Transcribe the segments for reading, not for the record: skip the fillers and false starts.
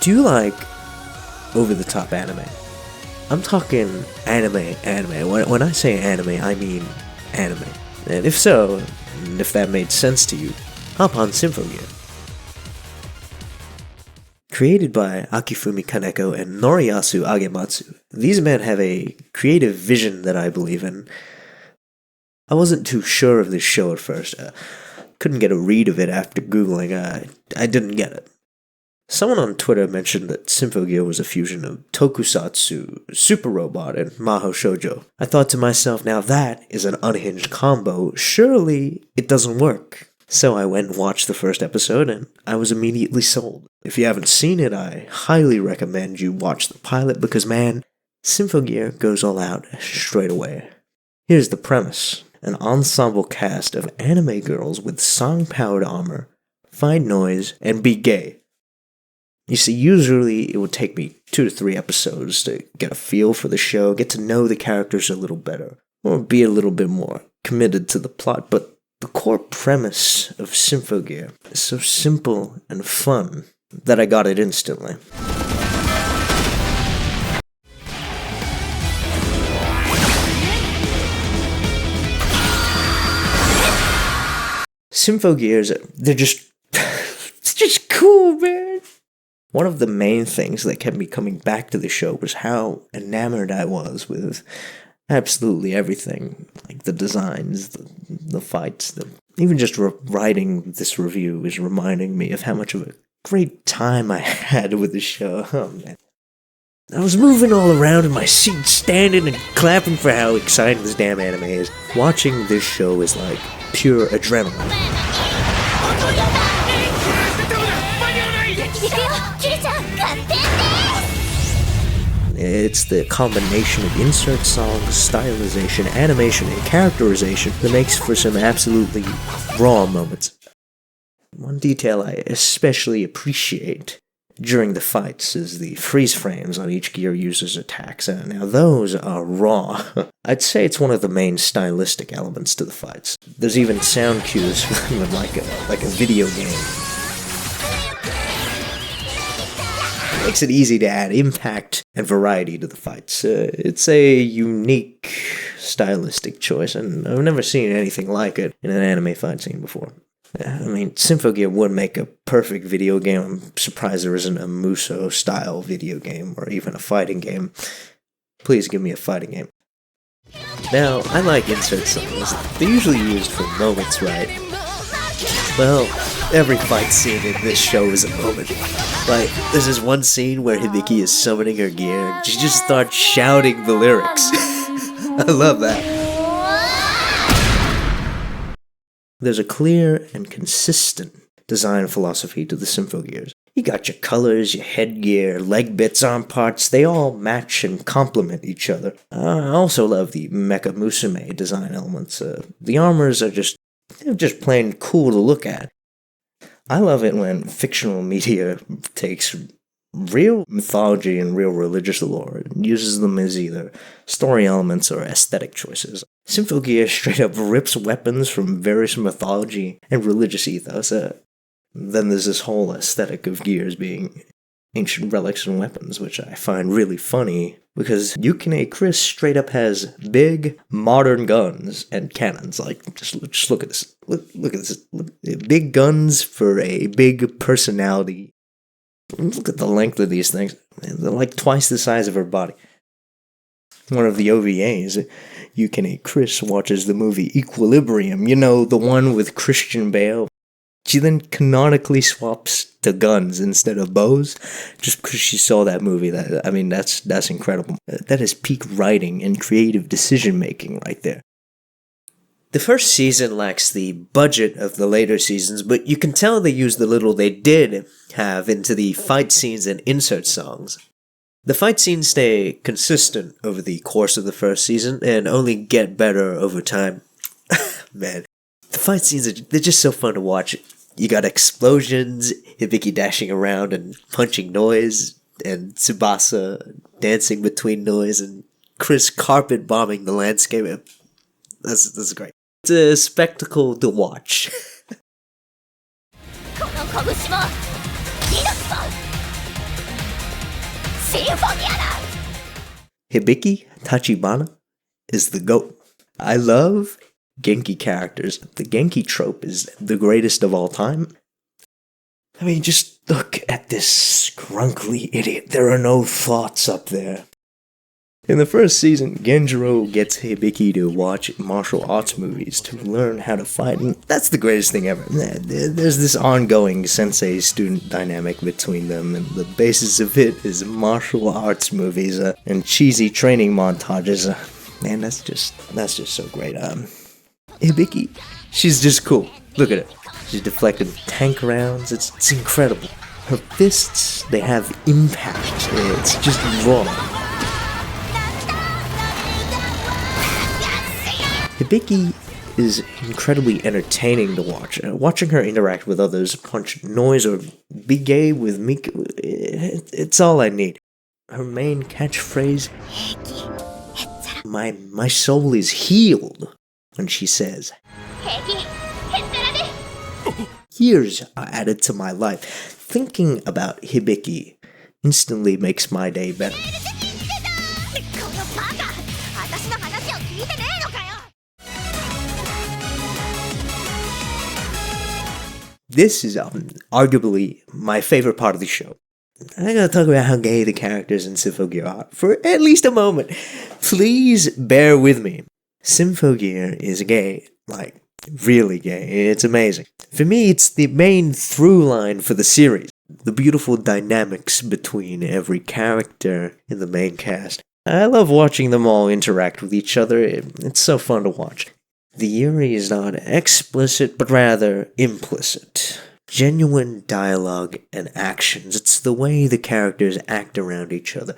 Do you like over-the-top anime? I'm talking anime. When I say anime, I mean anime. And if so, and if that made sense to you, hop on SYMPHOGEAR. Created by Akifumi Kaneko and Noriyasu Agematsu, these men have a creative vision that I believe in. I wasn't too sure of this show at first. Couldn't get a read of it after Googling. I didn't get it. Someone on Twitter mentioned that SYMPHOGEAR was a fusion of tokusatsu, Super Robot, and Mahou Shoujo. I thought to myself, now that is an unhinged combo. Surely it doesn't work. So I went and watched the first episode, and I was immediately sold. If you haven't seen it, I highly recommend you watch the pilot because, man, SYMPHOGEAR goes all out straight away. Here's the premise. An ensemble cast of anime girls with song-powered armor, find noise, and be gay. You see, usually it would take me 2 to 3 episodes to get a feel for the show, get to know the characters a little better, or be a little bit more committed to the plot, but the core premise of SYMPHOGEAR is so simple and fun that I got it instantly. SYMPHOGEARs, they're just it's just cool, man. One of the main things that kept me coming back to the show was how enamored I was with absolutely everything. Like the designs, the fights, even just writing this review is reminding me of how much of a great time I had with the show. Oh, man. I was moving all around in my seat, standing and clapping for how exciting this damn anime is. Watching this show is like pure adrenaline. It's the combination of insert songs, stylization, animation, and characterization that makes for some absolutely raw moments. One detail I especially appreciate during the fights is the freeze frames on each gear user's attacks. Now those are raw. I'd say it's one of the main stylistic elements to the fights. There's even sound cues like a video game. Makes it easy to add impact and variety to the fights. It's a unique stylistic choice, and I've never seen anything like it in an anime fight scene before. I mean, SYMPHOGEAR would make a perfect video game. I'm surprised there isn't a Muso-style video game, or even a fighting game. Please give me a fighting game. Now, I like insert songs. They're usually used for moments, right? Well, every fight scene in this show is a moment. Like, there's this one scene where Hibiki is summoning her gear, and she just starts shouting the lyrics. I love that. There's a clear and consistent design philosophy to the SYMPHOGEARs. You got your colors, your headgear, leg bits, arm parts, they all match and complement each other. I also love the Mecha Musume design elements. The armors are they're just plain cool to look at. I love it when fictional media takes real mythology and real religious lore and uses them as either story elements or aesthetic choices. SYMPHOGEAR straight up rips weapons from various mythology and religious ethos. Then there's this whole aesthetic of gears being ancient relics and weapons, which I find really funny, because Yukine Chris straight up has big, modern guns and cannons. Like, just look at this. Look at this. Big guns for a big personality. Look at the length of these things. They're like twice the size of her body. One of the OVAs, Yukine Chris watches the movie Equilibrium, you know, the one with Christian Bale. She then canonically swaps to guns instead of bows, just because she saw that movie. That's incredible. That is peak writing and creative decision-making right there. The first season lacks the budget of the later seasons, but you can tell they used the little they did have into the fight scenes and insert songs. The fight scenes stay consistent over the course of the first season and only get better over time. Man, the fight scenes, they're just so fun to watch. You got explosions, Hibiki dashing around and punching noise, and Tsubasa dancing between noise, and Chris carpet bombing the landscape. That's great. It's a spectacle to watch. Hibiki Tachibana is the GOAT. I love Genki characters. The Genki trope is the greatest of all time. I mean, just look at this scrunkly idiot. There are no thoughts up there. In the first season, Genjiro gets Hibiki to watch martial arts movies to learn how to fight, and that's the greatest thing ever. There's this ongoing sensei-student dynamic between them, and the basis of it is martial arts movies and cheesy training montages. Man, that's just so great. Hibiki, she's just cool. Look at it. She's deflecting tank rounds. It's incredible. Her fists, they have impact. It's just raw. Hibiki is incredibly entertaining to watch. Watching her interact with others, punch noise, or be gay with Miku, it's all I need. Her main catchphrase, my soul is healed, when she says, years are added to my life. Thinking about Hibiki instantly makes my day better. This is arguably my favorite part of the show. I gotta talk about how gay the characters in SYMPHOGEAR are for at least a moment. Please bear with me. SYMPHOGEAR is gay, like really gay. It's amazing. For me, it's the main through line for the series. The beautiful dynamics between every character in the main cast. I love watching them all interact with each other. It's so fun to watch. The Yuri is not explicit, but rather implicit. Genuine dialogue and actions. It's the way the characters act around each other.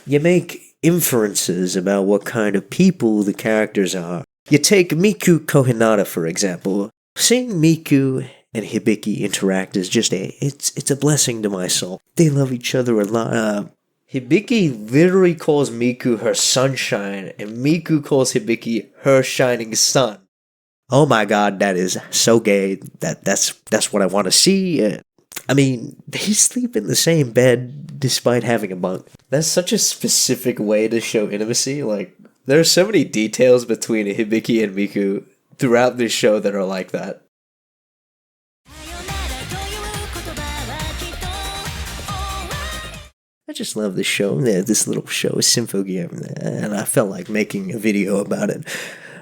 You make inferences about what kind of people the characters are. You take Miku Kohinata, for example. Seeing Miku and Hibiki interact is just it's a blessing to my soul. They love each other a lot. Hibiki literally calls Miku her sunshine, and Miku calls Hibiki her shining sun. Oh my god, that is so gay. That's what I want to see. I mean, they sleep in the same bed despite having a bunk. That's such a specific way to show intimacy. Like, there are so many details between Hibiki and Miku throughout this show that are like that. I just love this show. This little show is SYMPHOGEAR, and I felt like making a video about it.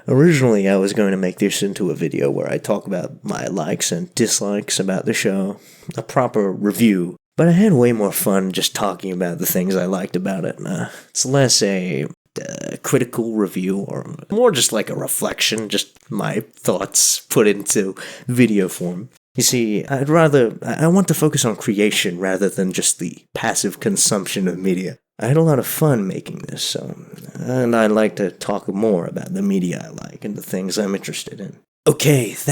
Originally, I was going to make this into a video where I talk about my likes and dislikes about the show, a proper review, but I had way more fun just talking about the things I liked about it. It's less a critical review, or more just like a reflection, just my thoughts put into video form. You see, I want to focus on creation rather than just the passive consumption of media. I had a lot of fun making this, and I'd like to talk more about the media I like and the things I'm interested in. Okay, thanks.